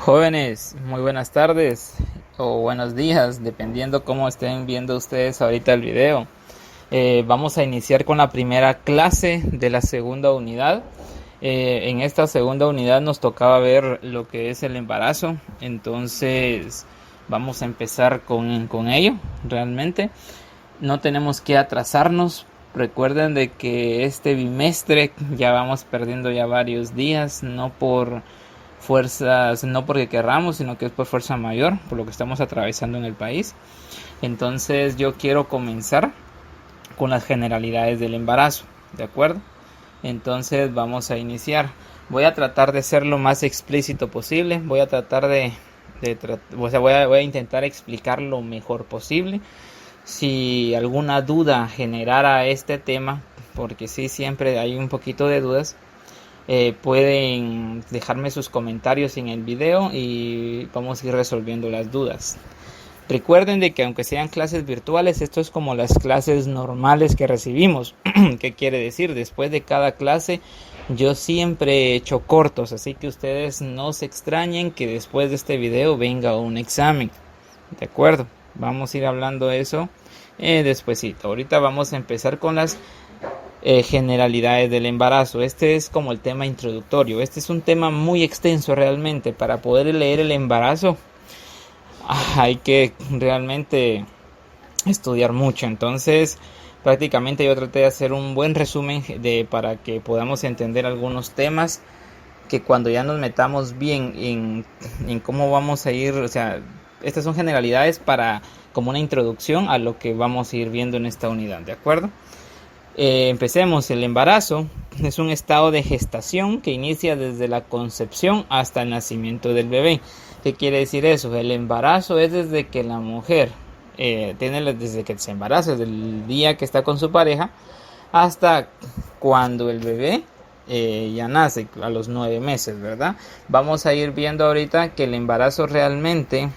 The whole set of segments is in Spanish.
Jóvenes, muy buenas tardes o buenos días, dependiendo cómo estén viendo ustedes ahorita el video. Vamos a iniciar con la primera clase de la segunda unidad. En esta segunda unidad nos tocaba ver lo que es el embarazo, entonces vamos a empezar con ello. Realmente no tenemos que atrasarnos. Recuerden de que este bimestre ya vamos perdiendo ya varios días, no por fuerzas, no porque querramos, sino que es por fuerza mayor, por lo que estamos atravesando en el país. Entonces yo quiero comenzar con las generalidades del embarazo, ¿de acuerdo? Entonces vamos a iniciar. Voy a tratar de ser lo más explícito posible, voy a tratar voy a intentar explicar lo mejor posible. Si alguna duda generara este tema, porque sí, siempre hay un poquito de dudas, pueden dejarme sus comentarios en el video y vamos a ir resolviendo las dudas. Recuerden de que aunque sean clases virtuales, esto es como las clases normales que recibimos. ¿Qué quiere decir? Después de cada clase yo siempre he hecho cortos, así que ustedes no se extrañen que después de este video venga un examen. ¿De acuerdo? Vamos a ir hablando de eso despuesito. Ahorita vamos a empezar con las generalidades del embarazo. Este es como el tema introductorio. Este es un tema muy extenso realmente. Para poder leer el embarazo hay que realmente estudiar mucho. Entonces prácticamente yo traté de hacer un buen resumen para que podamos entender algunos temas, que cuando ya nos metamos bien en cómo vamos a ir, o sea, estas son generalidades para como una introducción a lo que vamos a ir viendo en esta unidad, ¿de acuerdo? Empecemos. El embarazo es un estado de gestación que inicia desde la concepción hasta el nacimiento del bebé. ¿Qué quiere decir eso? El embarazo es desde que la mujer desde que se embaraza, desde el día que está con su pareja hasta cuando el bebé ya nace, a los 9 meses, ¿verdad? Vamos a ir viendo ahorita que el embarazo realmente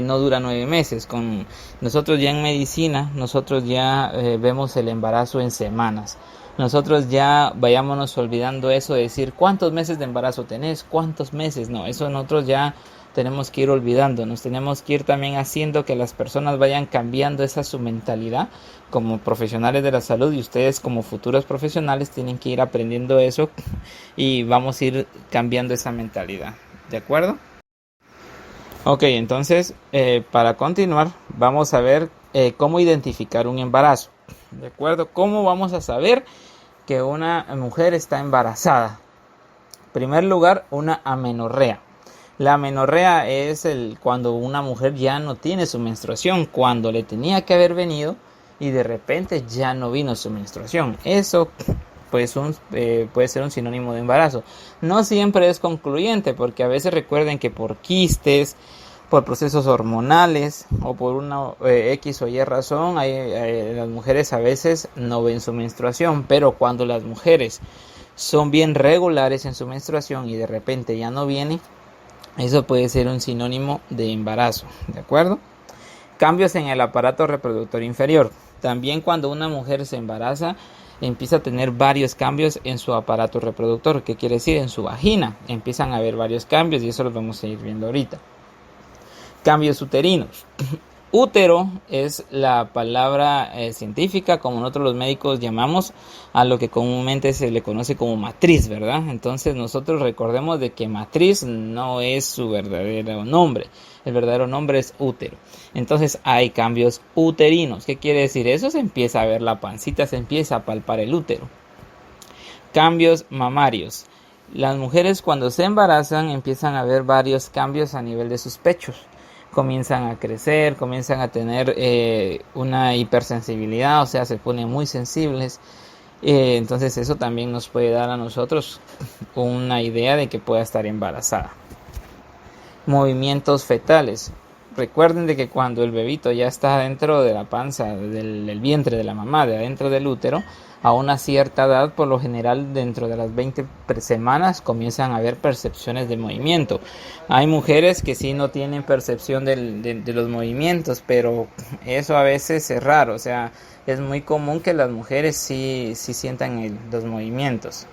no dura 9 meses. Con nosotros ya en medicina, nosotros ya vemos el embarazo en semanas. Nosotros ya vayámonos olvidando eso de decir cuántos meses de embarazo tenés, cuántos meses. No, eso nosotros ya tenemos que ir olvidando. Nos tenemos que ir también haciendo que las personas vayan cambiando esa su mentalidad como profesionales de la salud, y ustedes como futuros profesionales tienen que ir aprendiendo eso y vamos a ir cambiando esa mentalidad. ¿De acuerdo? Ok, entonces para continuar vamos a ver cómo identificar un embarazo. ¿De acuerdo? ¿Cómo vamos a saber que una mujer está embarazada? En primer lugar, una amenorrea. La amenorrea es cuando una mujer ya no tiene su menstruación, cuando le tenía que haber venido y de repente ya no vino su menstruación. Eso pues puede ser un sinónimo de embarazo. No siempre es concluyente, porque a veces recuerden que por quistes, por procesos hormonales o por una X o Y razón, las mujeres a veces no ven su menstruación, pero cuando las mujeres son bien regulares en su menstruación y de repente ya no viene, eso puede ser un sinónimo de embarazo, ¿de acuerdo? Cambios en el aparato reproductor inferior. También cuando una mujer se embaraza, empieza a tener varios cambios en su aparato reproductor. ¿Qué quiere decir? En su vagina empiezan a haber varios cambios y eso los vamos a ir viendo ahorita. Cambios uterinos. Útero es la palabra científica, como nosotros los médicos llamamos a lo que comúnmente se le conoce como matriz, ¿verdad? Entonces nosotros recordemos de que matriz no es su verdadero nombre. El verdadero nombre es útero. Entonces hay cambios uterinos. ¿Qué quiere decir eso? Se empieza a ver la pancita, se empieza a palpar el útero. Cambios mamarios. Las mujeres cuando se embarazan empiezan a ver varios cambios a nivel de sus pechos. Comienzan a crecer, comienzan a tener una hipersensibilidad, o sea, se ponen muy sensibles. Entonces eso también nos puede dar a nosotros una idea de que pueda estar embarazada. Movimientos fetales. Recuerden de que cuando el bebito ya está dentro de la panza, del vientre de la mamá, de adentro del útero, a una cierta edad, por lo general dentro de las 20 semanas, comienzan a haber percepciones de movimiento. Hay mujeres que sí no tienen percepción de los movimientos, pero eso a veces es raro, o sea, es muy común que las mujeres sí sientan los movimientos.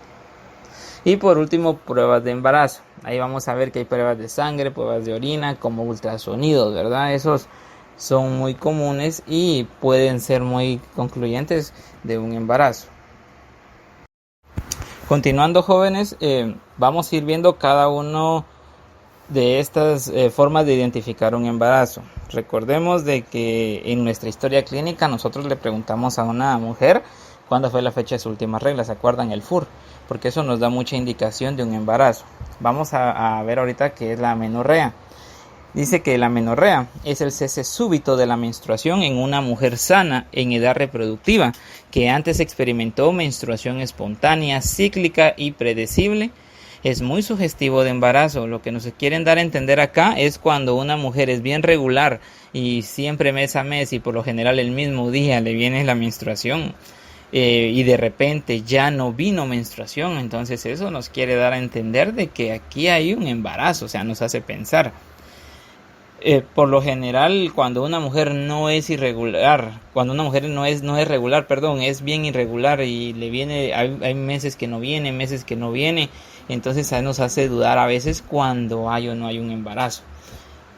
Y por último, pruebas de embarazo. Ahí vamos a ver que hay pruebas de sangre, pruebas de orina, como ultrasonidos, ¿verdad? Esos son muy comunes y pueden ser muy concluyentes de un embarazo. Continuando, jóvenes, vamos a ir viendo cada uno de estas formas de identificar un embarazo. Recordemos de que en nuestra historia clínica nosotros le preguntamos a una mujer cuándo fue la fecha de su última regla, ¿se acuerdan? El FUR, porque eso nos da mucha indicación de un embarazo. Vamos a ver ahorita qué es la amenorrea. Dice que la amenorrea es el cese súbito de la menstruación en una mujer sana en edad reproductiva que antes experimentó menstruación espontánea, cíclica y predecible. Es muy sugestivo de embarazo. Lo que nos quieren dar a entender acá es cuando una mujer es bien regular y siempre mes a mes y por lo general el mismo día le viene la menstruación y de repente ya no vino menstruación. Entonces eso nos quiere dar a entender de que aquí hay un embarazo, o sea, nos hace pensar. Por lo general, cuando una mujer no es irregular, cuando una mujer no es regular, perdón, es bien irregular y le viene, hay meses que no viene, meses que no viene, entonces nos hace dudar a veces cuando hay o no hay un embarazo.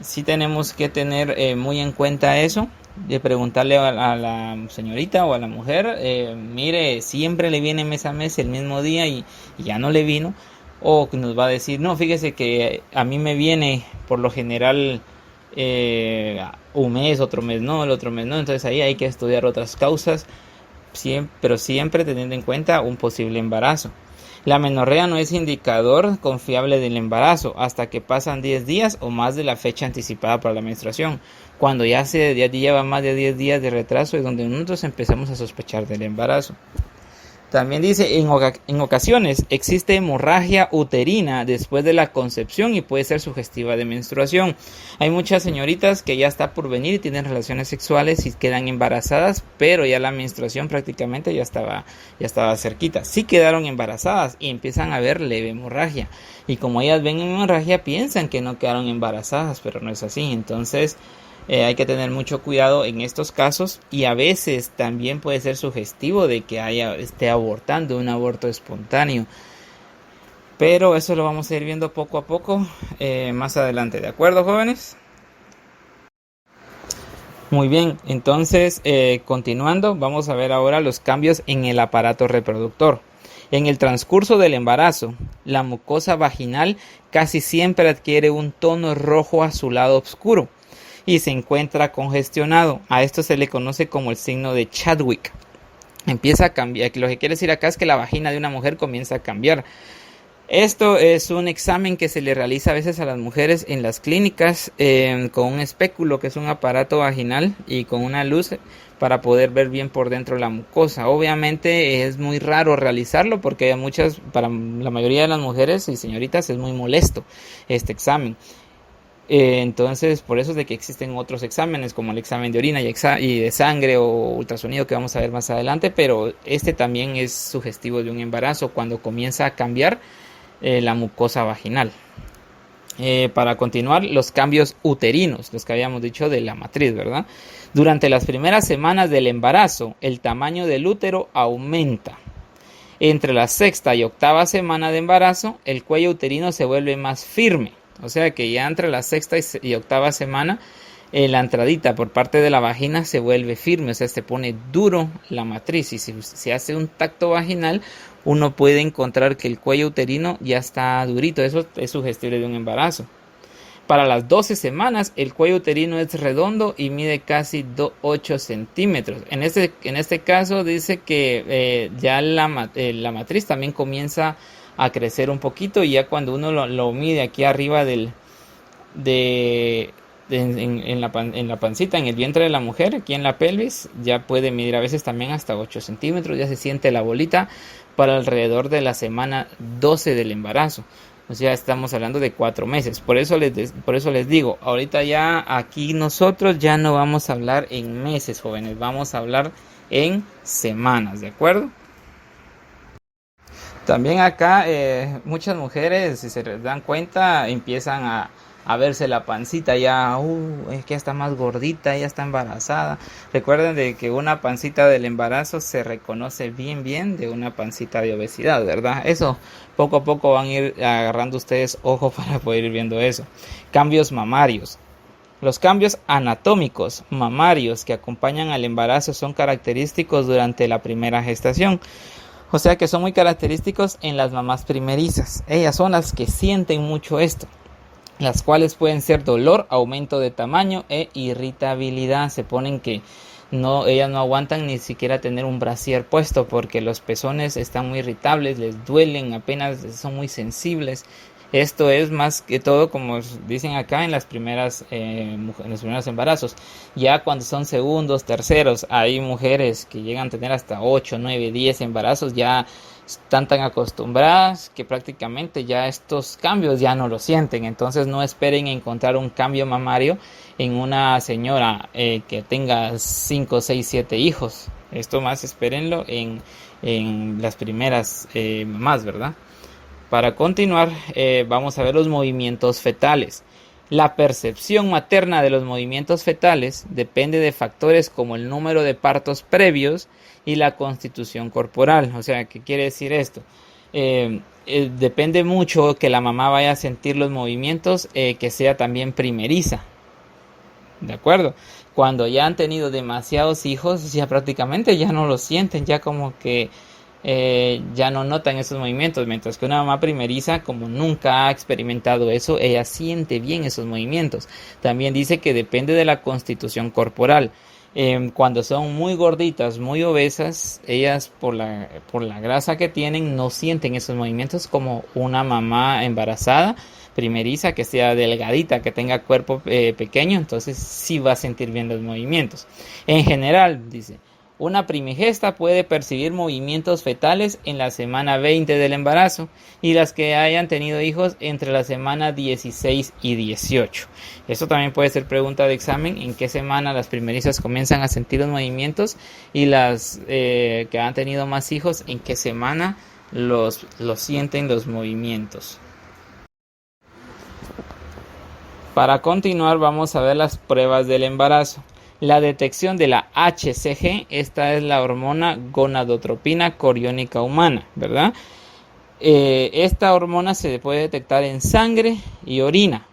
Sí tenemos que tener muy en cuenta eso, de preguntarle a la señorita o a la mujer, mire, siempre le viene mes a mes el mismo día y ya no le vino, o nos va a decir, no, fíjese que a mí me viene por lo general un mes, otro mes no, el otro mes no, entonces ahí hay que estudiar otras causas, pero siempre teniendo en cuenta un posible embarazo. La amenorrea no es indicador confiable del embarazo hasta que pasan 10 días o más de la fecha anticipada para la menstruación. Cuando ya lleva más de 10 días de retraso es donde nosotros empezamos a sospechar del embarazo. También dice, en ocasiones existe hemorragia uterina después de la concepción y puede ser sugestiva de menstruación. Hay muchas señoritas que ya está por venir y tienen relaciones sexuales y quedan embarazadas, pero ya la menstruación prácticamente ya estaba cerquita. Sí quedaron embarazadas y empiezan a ver leve hemorragia. Y como ellas ven hemorragia, piensan que no quedaron embarazadas, pero no es así. Entonces hay que tener mucho cuidado en estos casos y a veces también puede ser sugestivo de que esté abortando, un aborto espontáneo, pero eso lo vamos a ir viendo poco a poco más adelante. ¿De acuerdo, jóvenes? Muy bien, entonces continuando, vamos a ver ahora los cambios en el aparato reproductor. En el transcurso del embarazo, la mucosa vaginal casi siempre adquiere un tono rojo azulado oscuro y se encuentra congestionado. A esto se le conoce como el signo de Chadwick. Empieza a cambiar. Lo que quiere decir acá es que la vagina de una mujer comienza a cambiar. Esto es un examen que se le realiza a veces a las mujeres en las clínicas con un espéculo, que es un aparato vaginal, y con una luz para poder ver bien por dentro la mucosa. Obviamente es muy raro realizarlo porque para la mayoría de las mujeres y señoritas es muy molesto este examen. Entonces por eso es de que existen otros exámenes como el examen de orina y de sangre o ultrasonido que vamos a ver más adelante, pero este también es sugestivo de un embarazo cuando comienza a cambiar la mucosa vaginal. Para continuar, los cambios uterinos, los que habíamos dicho de la matriz, ¿verdad? Durante las primeras semanas del embarazo, el tamaño del útero aumenta. Entre la sexta y octava semana de embarazo, el cuello uterino se vuelve más firme. O sea que ya entre la sexta y octava semana, la entradita por parte de la vagina se vuelve firme, o sea, se pone duro la matriz. Y si se hace un tacto vaginal, uno puede encontrar que el cuello uterino ya está durito. Eso es sugestible de un embarazo. Para las 12 semanas, el cuello uterino es redondo y mide casi 8 centímetros. En este caso dice que ya la matriz también comienza a crecer un poquito, y ya cuando uno lo mide aquí arriba en la pancita, en el vientre de la mujer, aquí en la pelvis, ya puede medir a veces también hasta 8 centímetros, ya se siente la bolita para alrededor de la semana 12 del embarazo. O sea, estamos hablando de 4 meses. Por eso les digo, ahorita ya aquí nosotros ya no vamos a hablar en meses, jóvenes, vamos a hablar en semanas, ¿de acuerdo? También acá muchas mujeres, si se dan cuenta, empiezan a verse la pancita, ya, es que ya está más gordita, ya está embarazada. Recuerden de que una pancita del embarazo se reconoce bien de una pancita de obesidad, ¿verdad? Eso poco a poco van a ir agarrando ustedes ojo para poder ir viendo eso. Cambios mamarios. Los cambios anatómicos mamarios que acompañan al embarazo son característicos durante la primera gestación. O sea que son muy característicos en las mamás primerizas. Ellas son las que sienten mucho esto, las cuales pueden ser dolor, aumento de tamaño e irritabilidad. Se ponen que ellas no aguantan ni siquiera tener un brasier puesto porque los pezones están muy irritables, les duelen, apenas son muy sensibles. Esto es más que todo, como dicen acá, en las primeras en los primeros embarazos. Ya cuando son segundos, terceros, hay mujeres que llegan a tener hasta 8, 9, 10 embarazos, ya están tan acostumbradas que prácticamente ya estos cambios ya no lo sienten. Entonces no esperen encontrar un cambio mamario en una señora que tenga 5, 6, 7 hijos. Esto más espérenlo en las primeras mamás, ¿verdad? Para continuar, vamos a ver los movimientos fetales. La percepción materna de los movimientos fetales depende de factores como el número de partos previos y la constitución corporal. O sea, ¿qué quiere decir esto? Depende mucho que la mamá vaya a sentir los movimientos, que sea también primeriza. ¿De acuerdo? Cuando ya han tenido demasiados hijos, ya prácticamente ya no los sienten, ya como que ya no notan esos movimientos, mientras que una mamá primeriza, como nunca ha experimentado eso, ella siente bien esos movimientos. También dice que depende de la constitución corporal. Cuando son muy gorditas, muy obesas, ellas por la grasa que tienen no sienten esos movimientos como una mamá embarazada primeriza, que sea delgadita, que tenga cuerpo pequeño, entonces sí va a sentir bien los movimientos. En general, dice, una primigesta puede percibir movimientos fetales en la semana 20 del embarazo y las que hayan tenido hijos entre la semana 16 y 18. Esto también puede ser pregunta de examen, en qué semana las primerizas comienzan a sentir los movimientos y las que han tenido más hijos, en qué semana los sienten los movimientos. Para continuar, vamos a ver las pruebas del embarazo. La detección de la HCG, esta es la hormona gonadotropina coriónica humana, ¿verdad? Esta hormona se puede detectar en sangre y orina.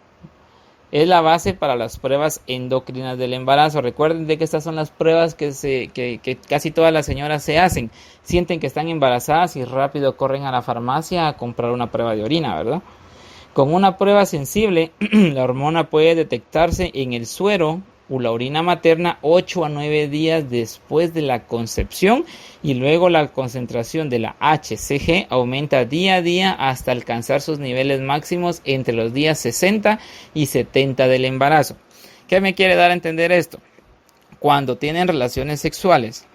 Es la base para las pruebas endocrinas del embarazo. Recuerden de que estas son las pruebas que casi todas las señoras se hacen. Sienten que están embarazadas y rápido corren a la farmacia a comprar una prueba de orina, ¿verdad? Con una prueba sensible, la hormona puede detectarse en el suero o la orina materna 8 a 9 días después de la concepción, y luego la concentración de la HCG aumenta día a día hasta alcanzar sus niveles máximos entre los días 60 y 70 del embarazo. ¿Qué me quiere dar a entender esto? Cuando tienen relaciones sexuales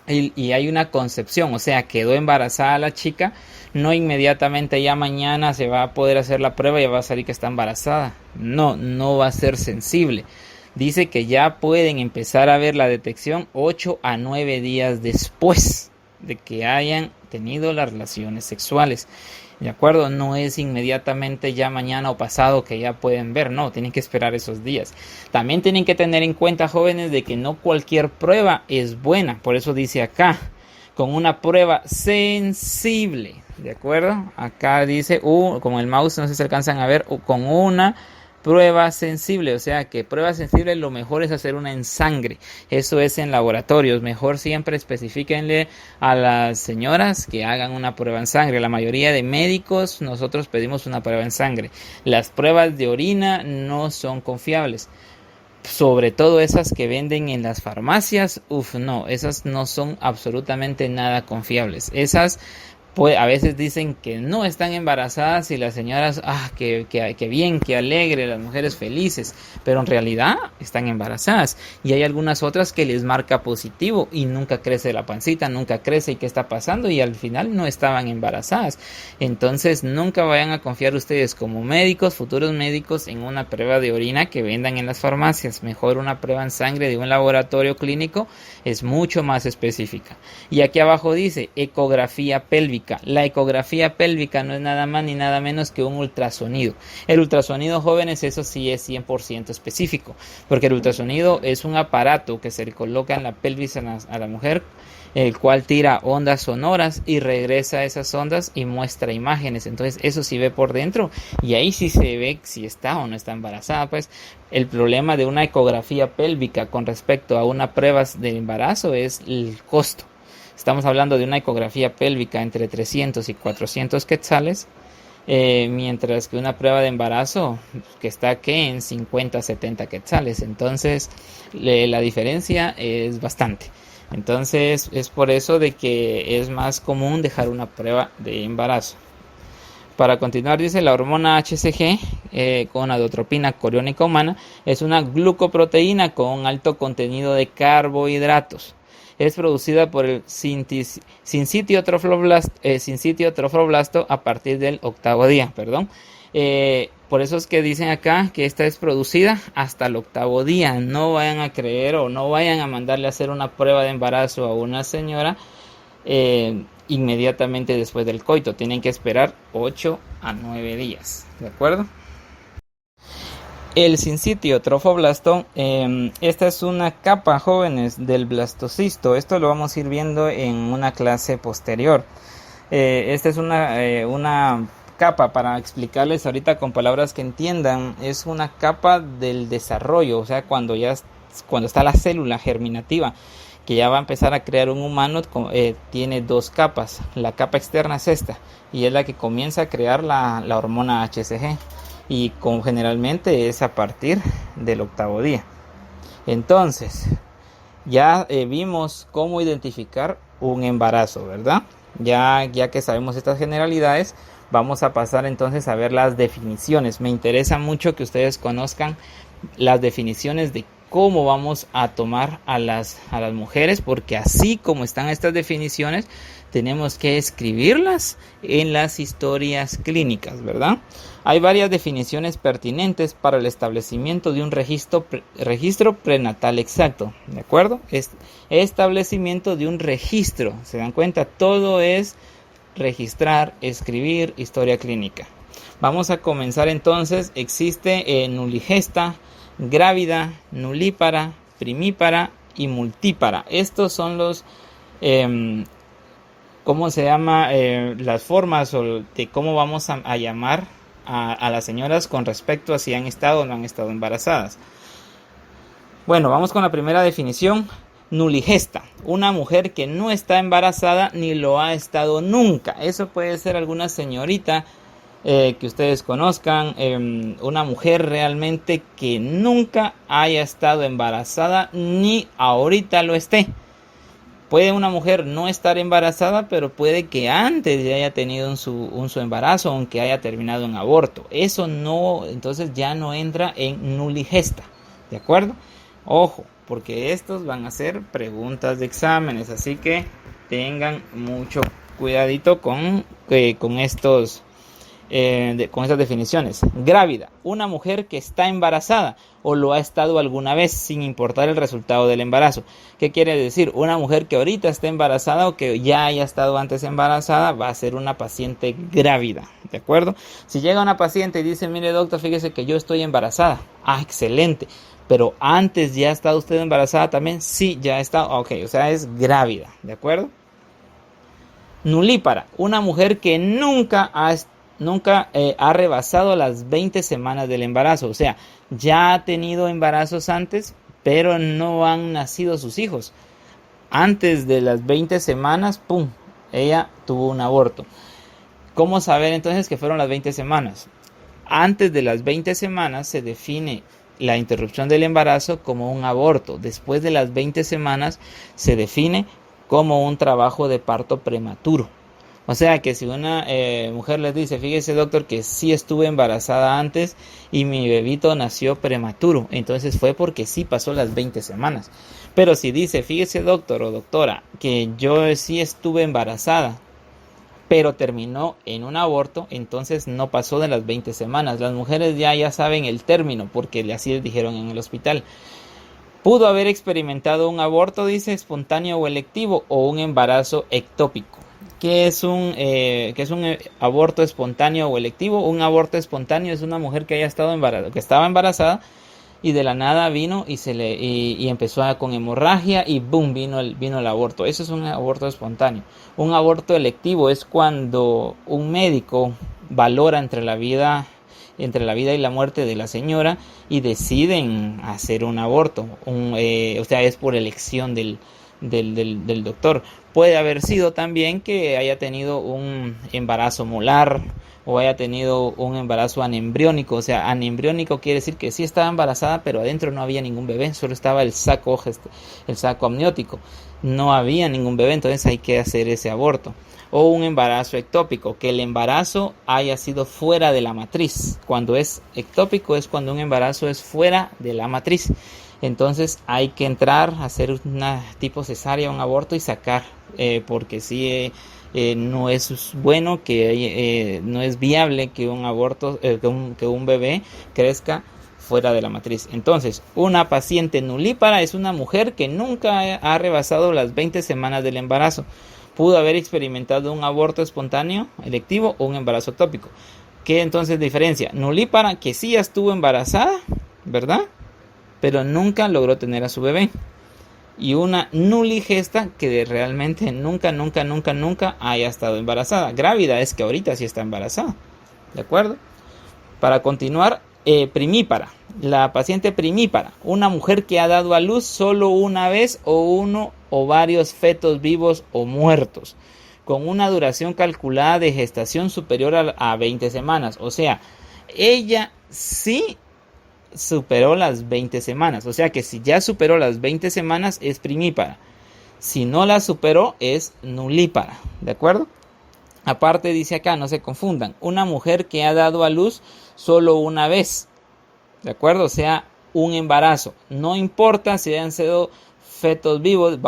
y hay una concepción, o sea, quedó embarazada la chica, no inmediatamente ya mañana se va a poder hacer la prueba y ya va a salir que está embarazada. No va a ser sensible. Dice que ya pueden empezar a ver la detección 8 a 9 días después de que hayan tenido las relaciones sexuales. ¿De acuerdo? No es inmediatamente ya mañana o pasado que ya pueden ver, no, tienen que esperar esos días. También tienen que tener en cuenta, jóvenes, de que no cualquier prueba es buena. Por eso dice acá, con una prueba sensible, ¿de acuerdo? Acá dice, con el mouse no sé si se alcanzan a ver, con una prueba sensible, o sea que prueba sensible lo mejor es hacer una en sangre. Eso es en laboratorios. Mejor siempre especifíquenle a las señoras que hagan una prueba en sangre. La mayoría de médicos nosotros pedimos una prueba en sangre. Las pruebas de orina no son confiables. Sobre todo esas que venden en las farmacias, no, esas no son absolutamente nada confiables. Esas a veces dicen que no están embarazadas y las señoras, que bien, que alegre, las mujeres felices, pero en realidad están embarazadas. Y hay algunas otras que les marca positivo y nunca crece la pancita, nunca crece, y qué está pasando, y al final no estaban embarazadas. Entonces nunca vayan a confiar ustedes como médicos, futuros médicos, en una prueba de orina que vendan en las farmacias. Mejor una prueba en sangre de un laboratorio clínico, es mucho más específica. Y aquí abajo dice ecografía pélvica. pélvica. La ecografía pélvica no es nada más ni nada menos que un ultrasonido. El ultrasonido, jóvenes, eso sí es 100% específico, porque el ultrasonido es un aparato que se le coloca en la pelvis a la mujer, el cual tira ondas sonoras y regresa esas ondas y muestra imágenes. Entonces eso sí ve por dentro y ahí sí se ve si está o no está embarazada. Pues el problema de una ecografía pélvica con respecto a una prueba de embarazo es el costo. Estamos hablando de una ecografía pélvica entre 300 y 400 quetzales, mientras que una prueba de embarazo que está aquí en 50, 70 quetzales. Entonces la diferencia es bastante. Entonces es por eso de que es más común dejar una prueba de embarazo. Para continuar, dice, la hormona HCG con gonadotropina coriónica humana es una glucoproteína con un alto contenido de carbohidratos. Es producida por el sincitio trofoblasto a partir del octavo día. Por eso es que dicen acá que esta es producida hasta el octavo día. No vayan a creer o no vayan a mandarle a hacer una prueba de embarazo a una señora inmediatamente después del coito. Tienen que esperar 8 a 9 días. ¿De acuerdo? El sincitio trofoblasto, esta es una capa, jóvenes, del blastocisto. Esto lo vamos a ir viendo en una clase posterior. Esta es una capa, para explicarles ahorita con palabras que entiendan, es una capa del desarrollo, o sea, cuando está la célula germinativa, que ya va a empezar a crear un humano, tiene dos capas. La capa externa es esta, y es la que comienza a crear la hormona HCG. Y generalmente es a partir del octavo día. Entonces ya vimos cómo identificar un embarazo, ¿verdad? Ya que sabemos estas generalidades, vamos a pasar entonces a ver las definiciones. Me interesa mucho que ustedes conozcan las definiciones de cómo vamos a tomar a las mujeres, porque así como están estas definiciones, tenemos que escribirlas en las historias clínicas, ¿verdad? Hay varias definiciones pertinentes para el establecimiento de un registro prenatal exacto, ¿de acuerdo? Establecimiento de un registro, ¿se dan cuenta? Todo es registrar, escribir historia clínica. Vamos a comenzar entonces. Existe nuligesta, grávida, nulípara, primípara y multípara. Estos son los las formas de cómo vamos a llamar a las señoras con respecto a si han estado o no han estado embarazadas. Bueno, vamos con la primera definición. Nuligesta, una mujer que no está embarazada ni lo ha estado nunca. Eso puede ser alguna señorita que ustedes conozcan, una mujer realmente que nunca haya estado embarazada ni ahorita lo esté. Puede una mujer no estar embarazada, pero puede que antes ya haya tenido su embarazo, aunque haya terminado en aborto. Eso no, entonces ya no entra en nuligesta, ¿de acuerdo? Ojo, porque estos van a ser preguntas de exámenes, así que tengan mucho cuidadito con estas definiciones. Grávida, una mujer que está embarazada o lo ha estado alguna vez sin importar el resultado del embarazo. ¿Qué quiere decir? Una mujer que ahorita está embarazada o que ya haya estado antes embarazada va a ser una paciente grávida, ¿de acuerdo? Si llega una paciente y dice, mire doctor, fíjese que yo estoy embarazada. Ah, excelente. Pero antes ya ha estado usted embarazada también. Sí, ya ha estado. Ok, o sea, es grávida, ¿de acuerdo? Nulípara, una mujer que nunca ha rebasado las 20 semanas del embarazo, o sea, ya ha tenido embarazos antes, pero no han nacido sus hijos. Antes de las 20 semanas, ¡pum!, ella tuvo un aborto. ¿Cómo saber entonces que fueron las 20 semanas? Antes de las 20 semanas se define la interrupción del embarazo como un aborto. Después de las 20 semanas se define como un trabajo de parto prematuro. O sea que si una mujer les dice, fíjese doctor que sí estuve embarazada antes y mi bebito nació prematuro, entonces fue porque sí pasó las 20 semanas. Pero si dice, fíjese doctor o doctora que yo sí estuve embarazada, pero terminó en un aborto, entonces no pasó de las 20 semanas. Las mujeres ya saben el término porque así les dijeron en el hospital. Pudo haber experimentado un aborto, dice, espontáneo o electivo, o un embarazo ectópico. ¿Qué es un aborto espontáneo o electivo? Un aborto espontáneo es una mujer que estaba embarazada y de la nada vino y empezó con hemorragia y boom, vino el aborto. Eso es un aborto espontáneo. Un aborto electivo es cuando un médico valora entre la vida y la muerte de la señora y deciden hacer un aborto. O sea, es por elección del doctor. Puede haber sido también que haya tenido un embarazo molar o haya tenido un embarazo anembriónico. O sea, anembriónico quiere decir que sí estaba embarazada, pero adentro no había ningún bebé, solo estaba el saco amniótico. No había ningún bebé, entonces hay que hacer ese aborto. O un embarazo ectópico, que el embarazo haya sido fuera de la matriz. Cuando es ectópico es cuando un embarazo es fuera de la matriz. Entonces hay que entrar, hacer una tipo cesárea, un aborto y sacar, porque sí no es bueno, no es viable que un aborto, que un bebé crezca fuera de la matriz. Entonces, una paciente nulípara es una mujer que nunca ha rebasado las 20 semanas del embarazo. Pudo haber experimentado un aborto espontáneo, electivo o un embarazo ectópico. ¿Qué entonces diferencia? Nulípara, que sí estuvo embarazada, ¿verdad? Pero nunca logró tener a su bebé. Y una nuligesta que realmente nunca haya estado embarazada. Grávida es que ahorita sí está embarazada. ¿De acuerdo? Para continuar, primípara. La paciente primípara, una mujer que ha dado a luz solo una vez o uno o varios fetos vivos o muertos, con una duración calculada de gestación superior a 20 semanas. O sea, ella sí superó las 20 semanas. O sea que si ya superó las 20 semanas es primípara. Si no la superó es nulípara. ¿De acuerdo? Aparte dice acá, no se confundan, una mujer que ha dado a luz solo una vez. ¿De acuerdo? O sea, un embarazo. No importa si hayan sido fetos vivos,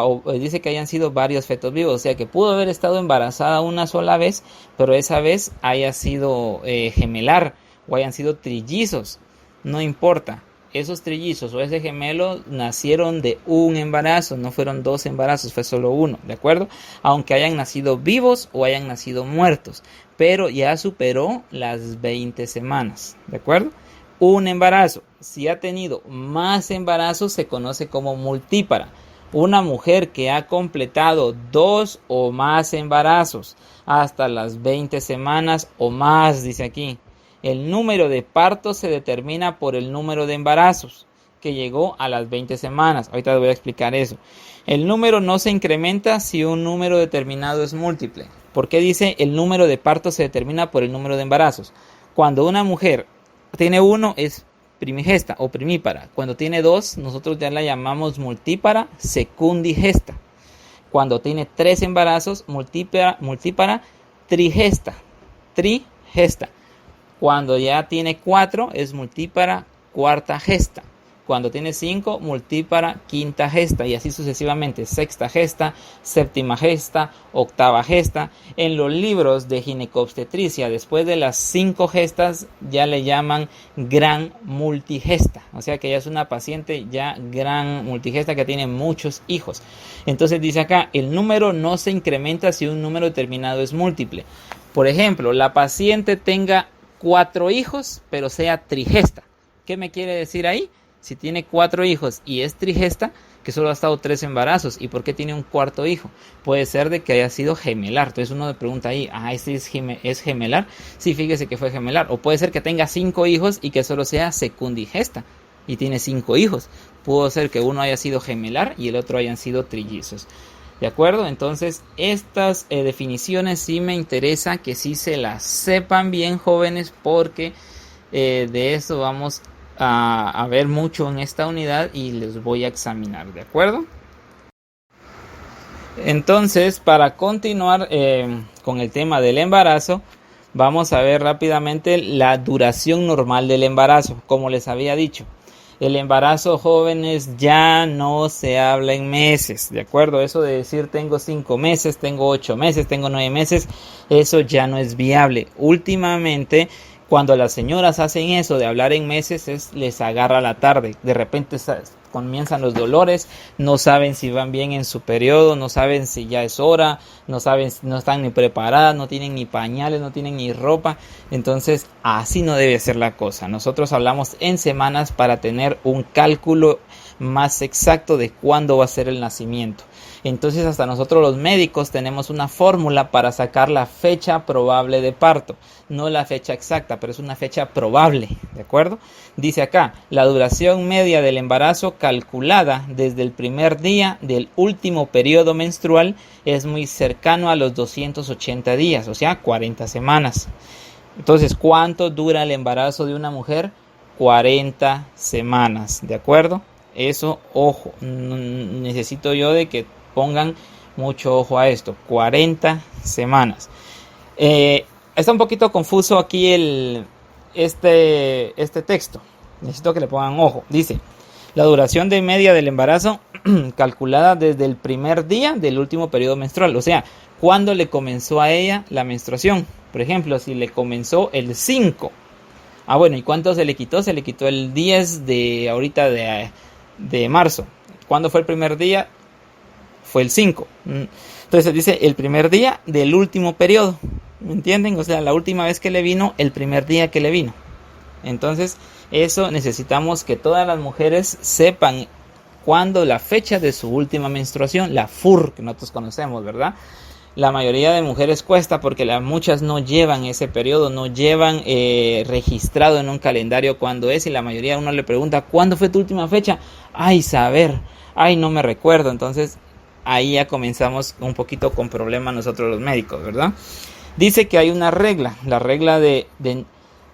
dice que hayan sido varios fetos vivos. O sea que pudo haber estado embarazada una sola vez, pero esa vez haya sido gemelar o hayan sido trillizos. No importa, esos trillizos o ese gemelo nacieron de un embarazo, no fueron 2 embarazos, fue solo uno, ¿de acuerdo? Aunque hayan nacido vivos o hayan nacido muertos, pero ya superó las 20 semanas, ¿de acuerdo? Un embarazo, si ha tenido más embarazos, se conoce como multípara. Una mujer que ha completado 2 o más embarazos hasta las 20 semanas o más, dice aquí. El número de partos se determina por el número de embarazos que llegó a las 20 semanas. Ahorita les voy a explicar eso. El número no se incrementa si un número determinado es múltiple. ¿Por qué dice el número de partos se determina por el número de embarazos? Cuando una mujer tiene 1 es primigesta o primípara. Cuando tiene 2 nosotros ya la llamamos multípara secundigesta. Cuando tiene 3 embarazos, multípara trigesta. Cuando ya tiene 4 es multípara cuarta gesta. Cuando tiene 5, multípara quinta gesta, y así sucesivamente, sexta gesta, séptima gesta, octava gesta. En los libros de ginecobstetricia, después de las 5 gestas, ya le llaman gran multigesta. O sea que ya es una paciente ya gran multigesta que tiene muchos hijos. Entonces dice acá, el número no se incrementa si un número determinado es múltiple. Por ejemplo, la paciente tenga 4 hijos, pero sea trigesta. ¿Qué me quiere decir ahí? Si tiene 4 hijos y es trigesta, que solo ha estado 3 embarazos. ¿Y por qué tiene un cuarto hijo? Puede ser de que haya sido gemelar. Entonces uno le pregunta ahí, ¿este es gemelar? Sí, fíjese que fue gemelar. O puede ser que tenga 5 hijos y que solo sea secundigesta y tiene 5 hijos. Puede ser que uno haya sido gemelar y el otro hayan sido trillizos. ¿De acuerdo? Entonces estas definiciones sí me interesa que sí se las sepan bien, jóvenes, porque de eso vamos a ver mucho en esta unidad y les voy a examinar, ¿de acuerdo? Entonces, para continuar con el tema del embarazo, vamos a ver rápidamente la duración normal del embarazo. Como les había dicho, el embarazo, jóvenes, ya no se habla en meses, ¿de acuerdo? Eso de decir tengo 5 meses, tengo 8 meses, tengo 9 meses, eso ya no es viable. Últimamente, Cuando las señoras hacen eso de hablar en meses, les agarra la tarde. De repente comienzan los dolores, no saben si van bien en su periodo, no saben si ya es hora, no saben, no están ni preparadas, no tienen ni pañales, no tienen ni ropa. Entonces, así no debe ser la cosa. Nosotros hablamos en semanas para tener un cálculo más exacto de cuándo va a ser el nacimiento. Entonces hasta nosotros los médicos tenemos una fórmula para sacar la fecha probable de parto. No la fecha exacta, pero es una fecha probable, ¿de acuerdo? Dice acá, la duración media del embarazo calculada desde el primer día del último periodo menstrual es muy cercano a los 280 días, o sea, 40 semanas. Entonces, ¿cuánto dura el embarazo de una mujer? 40 semanas, ¿de acuerdo? Eso, ojo, necesito yo de que pongan mucho ojo a esto. 40 semanas. Está un poquito confuso aquí este texto. Necesito que le pongan ojo. Dice, la duración de media del embarazo calculada desde el primer día del último periodo menstrual. O sea, ¿cuándo le comenzó a ella la menstruación? Por ejemplo, si le comenzó el 5. Ah, bueno, ¿y cuánto se le quitó? Se le quitó el 10 de ahorita de marzo. ¿Cuándo fue el primer día? Fue el 5. Entonces dice el primer día del último periodo. ¿Me entienden? O sea, la última vez que le vino, el primer día que le vino. Entonces, eso necesitamos que todas las mujeres sepan cuándo la fecha de su última menstruación, la FUR que nosotros conocemos, ¿verdad? La mayoría de mujeres cuesta porque muchas no llevan ese periodo, no llevan registrado en un calendario cuándo es, y la mayoría uno le pregunta, ¿cuándo fue tu última fecha? Ay, saber, ay, no me recuerdo. Entonces, ahí ya comenzamos un poquito con problemas nosotros los médicos, ¿verdad? Dice que hay una regla, la regla de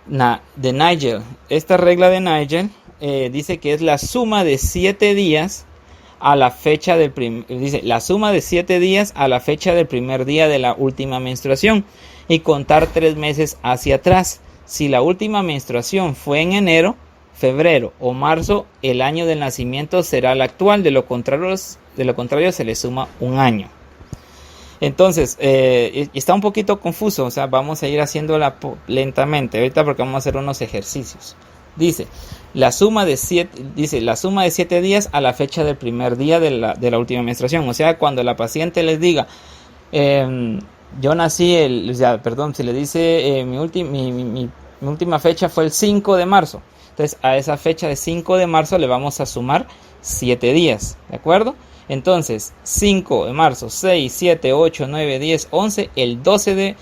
Nigel. Esta regla de Nigel dice que es la suma de 7 días a la fecha la suma de 7 días a la fecha del primer día de la última menstruación y contar 3 meses hacia atrás. Si la última menstruación fue en enero, febrero o marzo, el año del nacimiento será el actual. De lo contrario se le suma un año. Entonces, está un poquito confuso, o sea, vamos a ir haciéndola lentamente ahorita porque vamos a hacer unos ejercicios. Dice, la suma de 7 días a la fecha del primer día de la última menstruación. O sea, cuando la paciente les diga, yo nací si le dice, mi última fecha fue el 5 de marzo. Entonces, a esa fecha de 5 de marzo le vamos a sumar 7 días, ¿de acuerdo? Entonces, 5 de marzo, 6, 7, 8, 9, 10, 11, el 12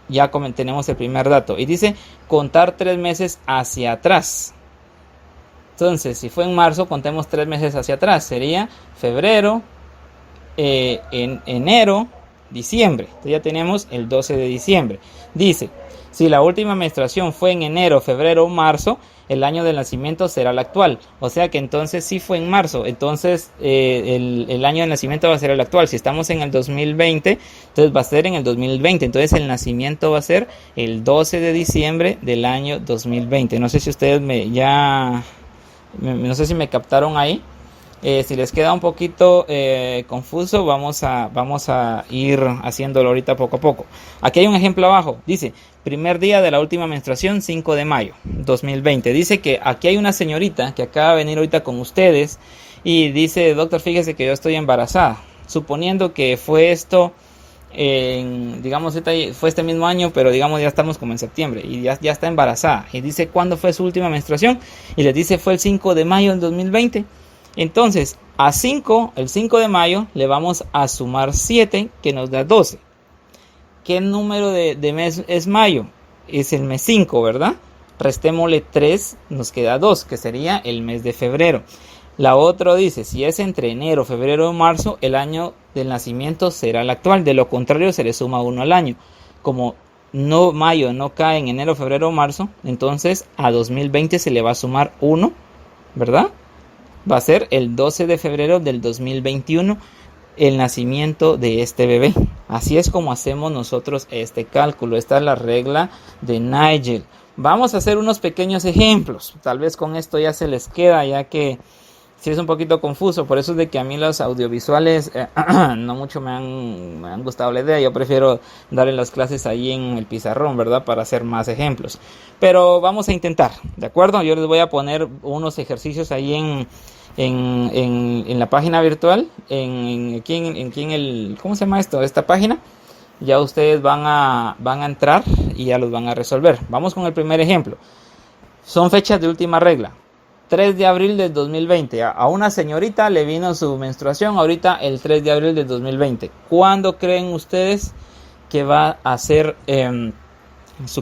ya tenemos el primer dato. Y dice contar 3 meses hacia atrás. Entonces, si fue en marzo, contemos 3 meses hacia atrás. Sería febrero, en enero, diciembre. Entonces ya tenemos el 12 de diciembre. Dice, si la última menstruación fue en enero, febrero o marzo, el año del nacimiento será el actual. O sea que entonces sí fue en marzo. Entonces el año de nacimiento va a ser el actual. Si estamos en el 2020, entonces va a ser en el 2020. Entonces el nacimiento va a ser el 12 de diciembre del año 2020. No sé si ustedes no sé si me captaron ahí. Si les queda un poquito confuso, vamos a ir haciéndolo ahorita poco a poco. Aquí hay un ejemplo abajo. Dice, primer día de la última menstruación, 5 de mayo 2020. Dice que aquí hay una señorita que acaba de venir ahorita con ustedes y dice, doctor, fíjese que yo estoy embarazada. Suponiendo que fue esto, fue este mismo año, pero digamos ya estamos como en septiembre y ya está embarazada. Y dice, ¿cuándo fue su última menstruación? Y les dice, fue el 5 de mayo del 2020. Entonces, el 5 de mayo le vamos a sumar 7, que nos da 12. ¿Qué número de mes es mayo? Es el mes 5, ¿verdad? Restémosle 3, nos queda 2, que sería el mes de febrero. La otra dice, si es entre enero, febrero o marzo, el año del nacimiento será el actual. De lo contrario, se le suma 1 al año. Como mayo no cae en enero, febrero o marzo, entonces a 2020 se le va a sumar 1, ¿verdad? Va a ser el 12 de febrero del 2021 el nacimiento de este bebé. Así es como hacemos nosotros este cálculo. Esta es la regla de Nigel. Vamos a hacer unos pequeños ejemplos. Tal vez con esto ya se les queda, ya que Sí, es un poquito confuso, por eso es de que a mí los audiovisuales no mucho me han gustado la idea. Yo prefiero darle las clases ahí en el pizarrón, ¿verdad? Para hacer más ejemplos. Pero vamos a intentar, ¿de acuerdo? Yo les voy a poner unos ejercicios ahí en la página virtual, aquí en el, ¿cómo se llama esto? Esta página. Ya ustedes van a entrar y ya los van a resolver. Vamos con el primer ejemplo. Son fechas de última regla. 3 de abril del 2020. A una señorita le vino su menstruación ahorita el 3 de abril del 2020. ¿Cuándo creen ustedes que va a ser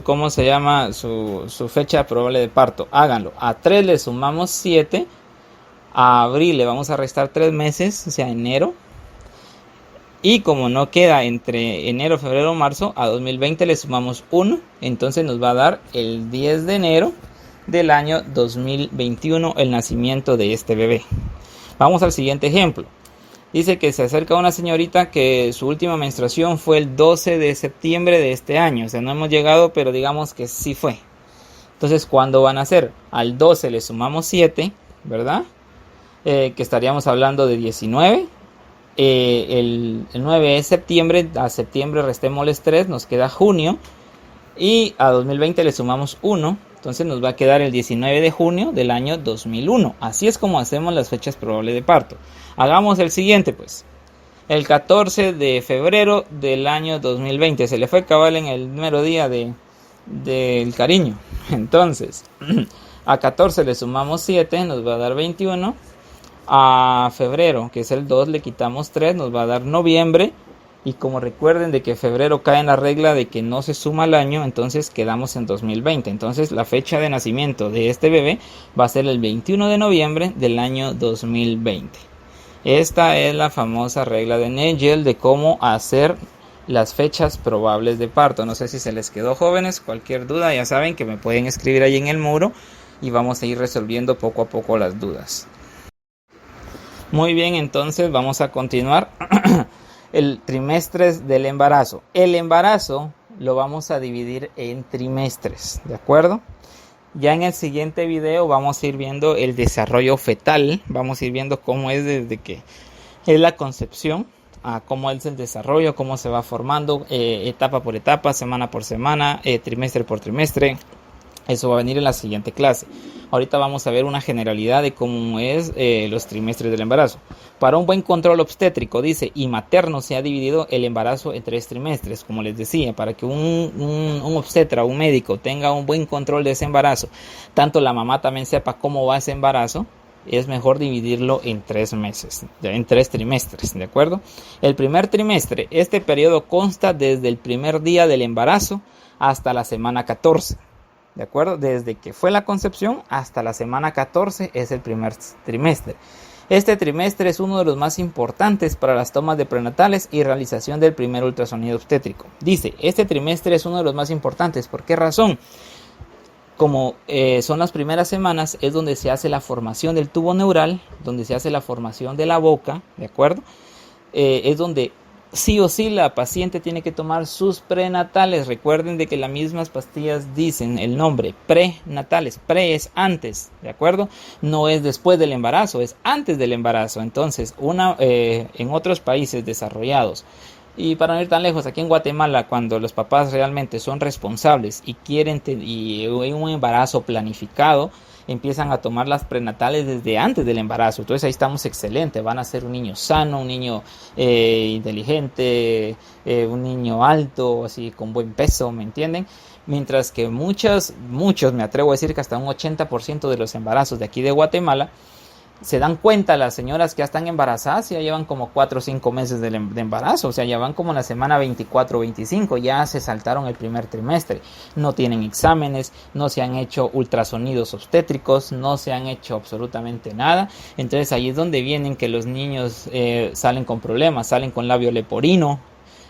¿cómo se llama? Su fecha probable de parto? Háganlo. A 3 le sumamos 7. A abril le vamos a restar 3 meses, o sea, enero. Y como no queda entre enero, febrero, marzo, a 2020 le sumamos 1. Entonces nos va a dar el 10 de enero del año 2021 el nacimiento de este bebé. Vamos al siguiente ejemplo. Dice que se acerca una señorita que su última menstruación fue el 12 de septiembre de este año. O sea, no hemos llegado, pero digamos que sí fue. Entonces, ¿cuándo van a ser? Al 12 le sumamos 7, ¿verdad? Que estaríamos hablando de 19. El 9 de septiembre, a septiembre restémosles 3, nos queda junio. Y a 2020 le sumamos 1. Entonces nos va a quedar el 19 de junio del año 2001. Así es como hacemos las fechas probables de parto. Hagamos el siguiente pues. El 14 de febrero del año 2020. Se le fue cabal en el número día del cariño. Entonces, a 14 le sumamos 7, nos va a dar 21. A febrero, que es el 2, le quitamos 3, nos va a dar noviembre. Y como recuerden de que febrero cae en la regla de que no se suma al año, entonces quedamos en 2020. Entonces la fecha de nacimiento de este bebé va a ser el 21 de noviembre del año 2020. Esta es la famosa regla de Nagel de cómo hacer las fechas probables de parto. No sé si se les quedó, jóvenes. Cualquier duda ya saben que me pueden escribir ahí en el muro y vamos a ir resolviendo poco a poco las dudas. Muy bien, entonces vamos a continuar. El trimestre del embarazo. El embarazo lo vamos a dividir en trimestres, ¿de acuerdo? Ya en el siguiente video vamos a ir viendo el desarrollo fetal. Vamos a ir viendo cómo es desde que es la concepción, a cómo es el desarrollo, cómo se va formando, etapa por etapa, semana por semana, trimestre por trimestre. Eso va a venir en la siguiente clase. Ahorita vamos a ver una generalidad de cómo es los trimestres del embarazo. Para un buen control obstétrico, dice, y materno se ha dividido el embarazo en 3 trimestres. Como les decía, para que un obstetra, un médico tenga un buen control de ese embarazo, tanto la mamá también sepa cómo va ese embarazo, es mejor dividirlo en 3 meses, en 3 trimestres, ¿de acuerdo? El primer trimestre, este periodo consta desde el primer día del embarazo hasta la semana 14. ¿De acuerdo? Desde que fue la concepción hasta la semana 14 es el primer trimestre. Este trimestre es uno de los más importantes para las tomas de prenatales y realización del primer ultrasonido obstétrico. Dice, este trimestre es uno de los más importantes. ¿Por qué razón? Como son las primeras semanas, es donde se hace la formación del tubo neural, donde se hace la formación de la boca, ¿de acuerdo? Es donde sí o sí la paciente tiene que tomar sus prenatales. Recuerden de que las mismas pastillas dicen el nombre, prenatales. Pre es antes, ¿de acuerdo? No es después del embarazo, es antes del embarazo. Entonces, en otros países desarrollados, y para no ir tan lejos, aquí en Guatemala, cuando los papás realmente son responsables y quieren y un embarazo planificado, empiezan a tomar las prenatales desde antes del embarazo. Entonces ahí estamos excelentes. Van a ser un niño sano, un niño inteligente, un niño alto, así con buen peso, ¿me entienden? Mientras que muchos, me atrevo a decir que hasta un 80% de los embarazos de aquí de Guatemala, se dan cuenta las señoras que ya están embarazadas, ya llevan como 4 o 5 meses de embarazo, o sea, ya van como en la semana 24 o 25, ya se saltaron el primer trimestre, no tienen exámenes, no se han hecho ultrasonidos obstétricos, no se han hecho absolutamente nada. Entonces ahí es donde vienen que los niños salen con problemas, salen con labio leporino,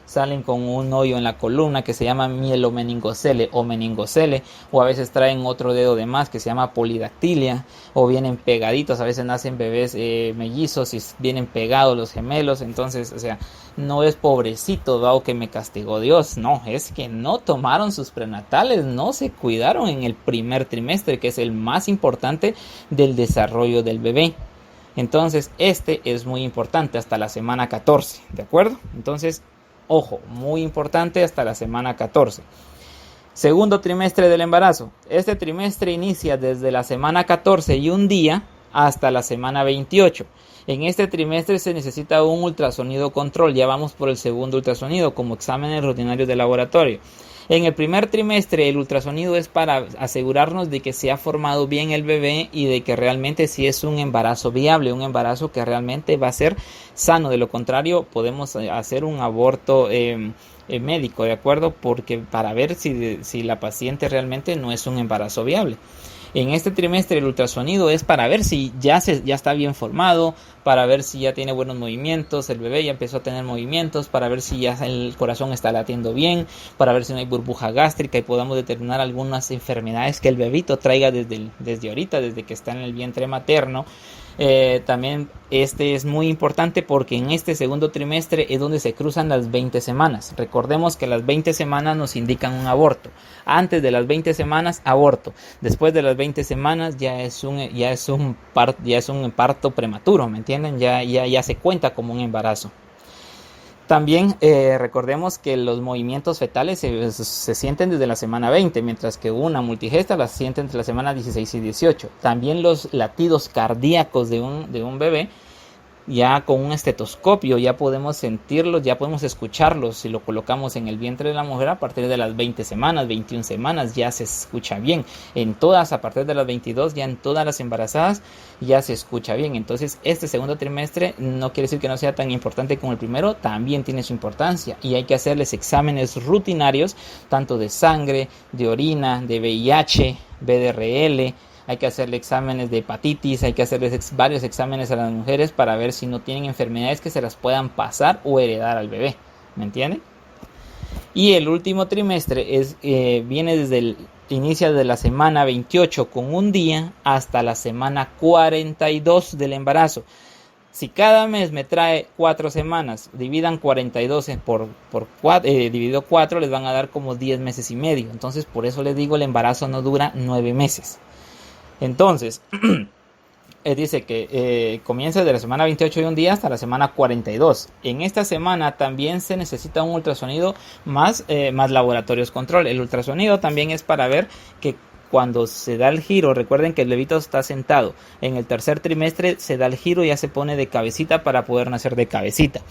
salen con un hoyo en la columna que se llama mielomeningocele o meningocele, o a veces traen otro dedo de más que se llama polidactilia, o vienen pegaditos, a veces nacen bebés mellizos y vienen pegados los gemelos. Entonces, o sea, no es pobrecito dado que me castigó Dios, no, es que no tomaron sus prenatales, no se cuidaron en el primer trimestre, que es el más importante del desarrollo del bebé. Entonces este es muy importante hasta la semana 14, ¿de acuerdo? Entonces, ojo, muy importante hasta la semana 14. Segundo trimestre del embarazo. Este trimestre inicia desde la semana 14 y un día hasta la semana 28. En este trimestre se necesita un ultrasonido control. Ya vamos por el segundo ultrasonido como exámenes rutinarios de laboratorio. En el primer trimestre el ultrasonido es para asegurarnos de que se ha formado bien el bebé y de que realmente sí es un embarazo viable, un embarazo que realmente va a ser sano. De lo contrario podemos hacer un aborto médico, ¿de acuerdo? Porque para ver si la paciente realmente no es un embarazo viable. En este trimestre el ultrasonido es para ver si ya está bien formado, para ver si ya tiene buenos movimientos, el bebé ya empezó a tener movimientos, para ver si ya el corazón está latiendo bien, para ver si no hay burbuja gástrica y podamos determinar algunas enfermedades que el bebito traiga desde ahorita, desde que está en el vientre materno. También este es muy importante porque en este segundo trimestre es donde se cruzan las 20 semanas. Recordemos que las 20 semanas nos indican un aborto. Antes de las 20 semanas, aborto. Después de las 20 semanas ya es un parto prematuro, ¿me entienden? Ya se cuenta como un embarazo. También recordemos que los movimientos fetales se sienten desde la semana 20, mientras que una multigesta las siente entre la semana 16 y 18. También los latidos cardíacos de un bebé, ya con un estetoscopio, ya podemos sentirlos, ya podemos escucharlos. Si lo colocamos en el vientre de la mujer a partir de las 20 semanas, 21 semanas, ya se escucha bien. A partir de las 22, ya en todas las embarazadas, ya se escucha bien. Entonces, este segundo trimestre no quiere decir que no sea tan importante como el primero, también tiene su importancia. Y hay que hacerles exámenes rutinarios, tanto de sangre, de orina, de VIH, VDRL. Hay que hacerle exámenes de hepatitis, hay que hacerles varios exámenes a las mujeres para ver si no tienen enfermedades que se las puedan pasar o heredar al bebé, ¿me entienden? Y el último trimestre inicia de la semana 28 con un día hasta la semana 42 del embarazo. Si cada mes me trae 4 semanas, dividan 42 dividido 4, les van a dar como 10 meses y medio. Entonces, por eso les digo, el embarazo no dura 9 meses. Entonces, dice que comienza de la semana 28 y un día hasta la semana 42. En esta semana también se necesita un ultrasonido más laboratorios control. El ultrasonido también es para ver que cuando se da el giro, recuerden que el bebito está sentado. En el tercer trimestre se da el giro y ya se pone de cabecita para poder nacer de cabecita.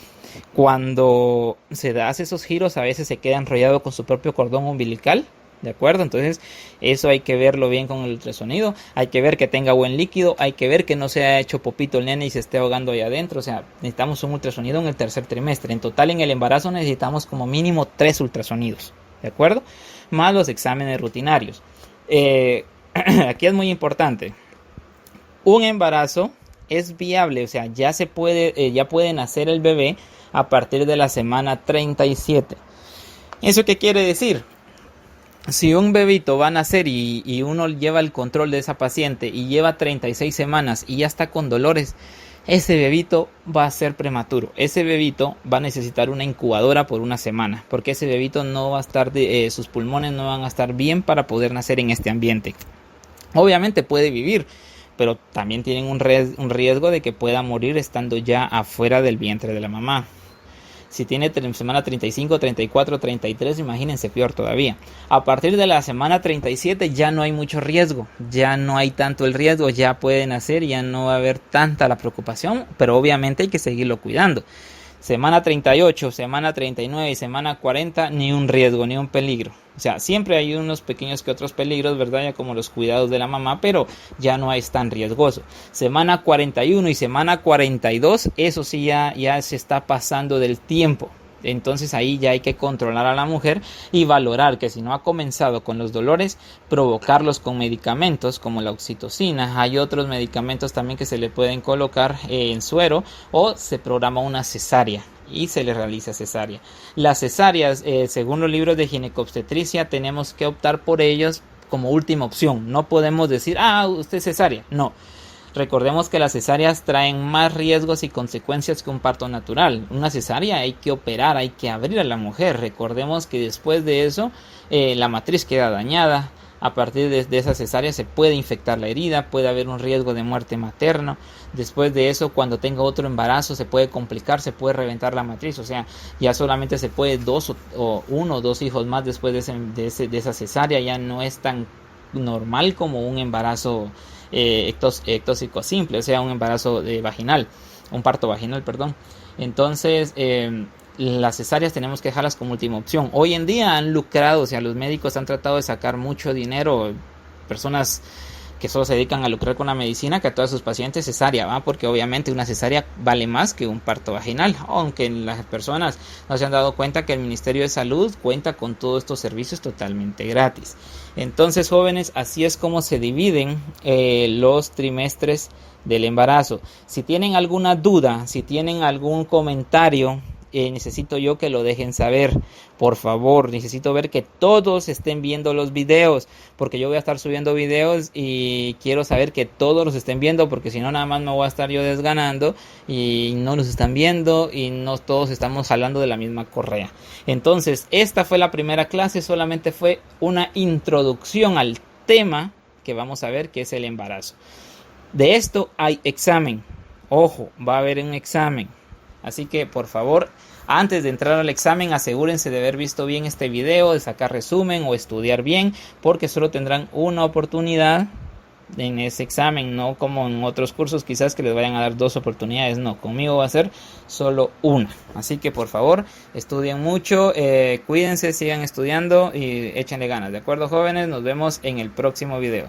Cuando se hace esos giros, a veces se queda enrollado con su propio cordón umbilical. ¿De acuerdo? Entonces eso hay que verlo bien con el ultrasonido. Hay que ver que tenga buen líquido. Hay que ver que no se haya hecho popito el nene y se esté ahogando ahí adentro. O sea, necesitamos un ultrasonido en el tercer trimestre. En total en el embarazo necesitamos como mínimo 3 ultrasonidos. ¿De acuerdo? Más los exámenes rutinarios. Aquí es muy importante. Un embarazo es viable. O sea, ya puede nacer el bebé a partir de la semana 37. ¿Eso qué quiere decir? Si un bebito va a nacer y uno lleva el control de esa paciente y lleva 36 semanas y ya está con dolores, ese bebito va a ser prematuro. Ese bebito va a necesitar una incubadora por una semana, porque ese bebito no va a estar, sus pulmones no van a estar bien para poder nacer en este ambiente. Obviamente puede vivir, pero también tienen un riesgo de que pueda morir estando ya afuera del vientre de la mamá. Si tiene semana 35, 34, 33, imagínense, peor todavía. A partir de la semana 37 ya no hay mucho riesgo, ya no hay tanto el riesgo, ya puede nacer, ya no va a haber tanta la preocupación, pero obviamente hay que seguirlo cuidando. Semana 38, semana 39 y semana 40, ni un riesgo, ni un peligro. O sea, siempre hay unos pequeños que otros peligros, ¿verdad? Ya como los cuidados de la mamá, pero ya no es tan riesgoso. Semana 41 y semana 42, eso sí ya se está pasando del tiempo. Entonces ahí ya hay que controlar a la mujer y valorar que si no ha comenzado con los dolores, provocarlos con medicamentos como la oxitocina. Hay otros medicamentos también que se le pueden colocar en suero, o se programa una cesárea y se le realiza cesárea. Las cesáreas, según los libros de ginecobstetricia, tenemos que optar por ellos como última opción. No podemos decir, usted es cesárea. No. Recordemos que las cesáreas traen más riesgos y consecuencias que un parto natural. Una cesárea hay que operar, hay que abrir a la mujer. Recordemos que después de eso la matriz queda dañada. A partir de esa cesárea se puede infectar la herida, puede haber un riesgo de muerte materno. Después de eso, cuando tenga otro embarazo, se puede complicar, se puede reventar la matriz. O sea, ya solamente se puede uno o dos hijos más después de esa cesárea. Ya no es tan normal como un embarazo ectóxico simple, o sea, un embarazo vaginal, un parto vaginal, perdón. Entonces, las cesáreas tenemos que dejarlas como última opción. Hoy en día han lucrado, o sea, los médicos han tratado de sacar mucho dinero, personas que solo se dedican a lucrar con la medicina, que a todos sus pacientes cesárea, ¿va? Porque obviamente una cesárea vale más que un parto vaginal, aunque las personas no se han dado cuenta que el Ministerio de Salud cuenta con todos estos servicios totalmente gratis. Entonces, jóvenes, así es como se dividen los trimestres del embarazo. Si tienen alguna duda, si tienen algún comentario, necesito yo que lo dejen saber, por favor. Necesito ver que todos estén viendo los videos, porque yo voy a estar subiendo videos y quiero saber que todos los estén viendo, porque si no, nada más me voy a estar yo desganando y no los están viendo y no todos estamos jalando de la misma correa. Entonces, esta fue la primera clase, solamente fue una introducción al tema que vamos a ver, que es el embarazo. De esto hay examen, ojo, va a haber un examen. Así que, por favor, antes de entrar al examen, asegúrense de haber visto bien este video, de sacar resumen o estudiar bien, porque solo tendrán una oportunidad en ese examen, no como en otros cursos quizás que les vayan a dar 2 oportunidades. No, conmigo va a ser solo una. Así que, por favor, estudien mucho, cuídense, sigan estudiando y échenle ganas. ¿De acuerdo, jóvenes? Nos vemos en el próximo video.